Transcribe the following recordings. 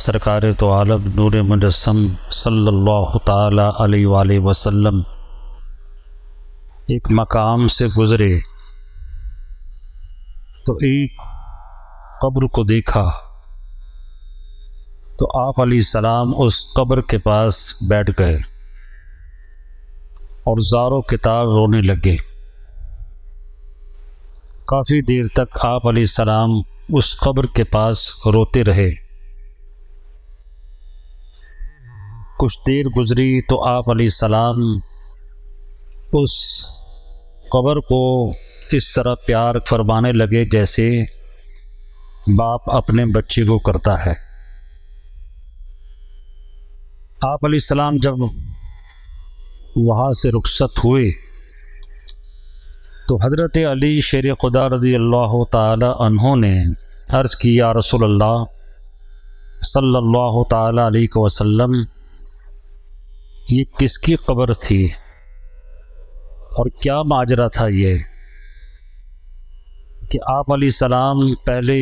سرکار تو عالم نور مجسم صلی اللہ تعالی علیہ وآلہ وسلم ایک مقام سے گزرے تو ایک قبر کو دیکھا تو آپ علیہ السلام اس قبر کے پاس بیٹھ گئے اور زاروں کے تار رونے لگے۔ کافی دیر تک آپ علیہ السلام اس قبر کے پاس روتے رہے۔ کچھ دیر گزری تو آپ علیہ السلام اس قبر کو اس طرح پیار فرمانے لگے جیسے باپ اپنے بچے کو کرتا ہے۔ آپ علیہ السلام جب وہاں سے رخصت ہوئے تو حضرت علی شیر خدا رضی اللہ تعالی عنہ نے عرض کی، یا رسول اللہ صلی اللہ تعالی علیہ وسلم، یہ کس کی قبر تھی اور کیا ماجرا تھا یہ کہ آپ علیہ السلام پہلے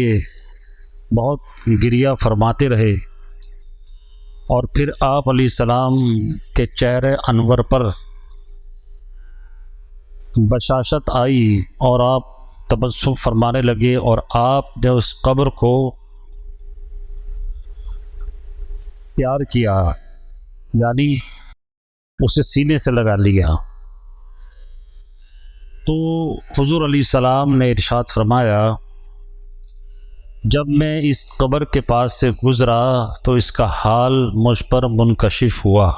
بہت گریہ فرماتے رہے اور پھر آپ علیہ السلام کے چہرے انور پر بشاشت آئی اور آپ تبسم فرمانے لگے اور آپ نے اس قبر کو پیار کیا، یعنی اسے سینے سے لگا لیا۔ تو حضور علیہ السلام نے ارشاد فرمایا، جب میں اس قبر کے پاس سے گزرا تو اس کا حال مجھ پر منکشف ہوا۔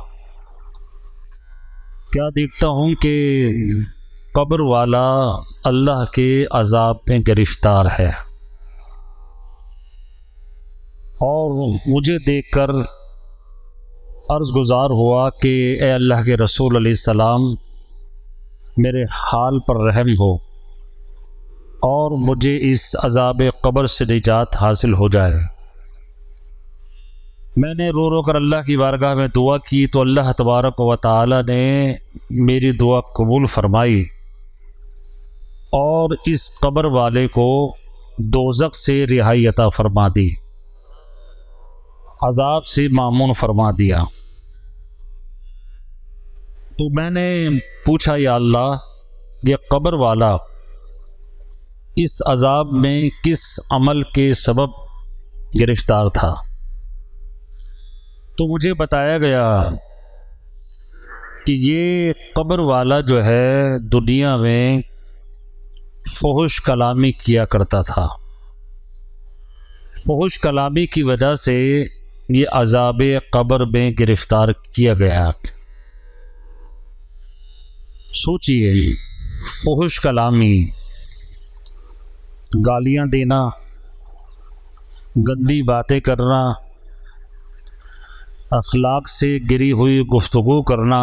کیا دیکھتا ہوں کہ قبر والا اللہ کے عذاب میں گرفتار ہے، اور مجھے دیکھ کر عرض گزار ہوا کہ اے اللہ کے رسول علیہ السلام، میرے حال پر رحم ہو اور مجھے اس عذاب قبر سے نجات حاصل ہو جائے۔ میں نے رو رو کر اللہ کی بارگاہ میں دعا کی تو اللہ تبارک و تعالی نے میری دعا قبول فرمائی اور اس قبر والے کو دوزخ سے رہائی عطا فرما دی، عذاب سے مامون فرما دیا۔ تو میں نے پوچھا، یا اللہ، یہ قبر والا اس عذاب میں کس عمل کے سبب گرفتار تھا؟ تو مجھے بتایا گیا کہ یہ قبر والا جو ہے دنیا میں فحش کلامی کیا کرتا تھا۔ فحش کلامی کی وجہ سے یہ عذاب قبر میں گرفتار کیا گیا۔ سوچئے، فحش کلامی، گالیاں دینا، گندی باتیں کرنا، اخلاق سے گری ہوئی گفتگو کرنا،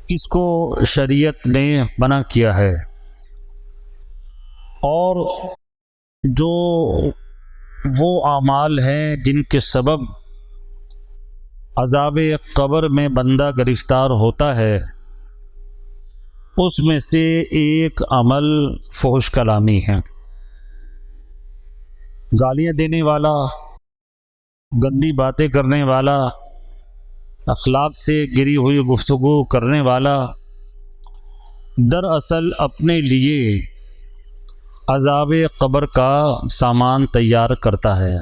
اس کو شریعت نے منع کیا ہے۔ اور جو وہ اعمال ہیں جن کے سبب عذاب قبر میں بندہ گرفتار ہوتا ہے، اس میں سے ایک عمل فحش کلامی ہے۔ گالیاں دینے والا، گندی باتیں کرنے والا، اخلاق سے گری ہوئی گفتگو کرنے والا دراصل اپنے لیے عذاب قبر کا سامان تیار کرتا ہے۔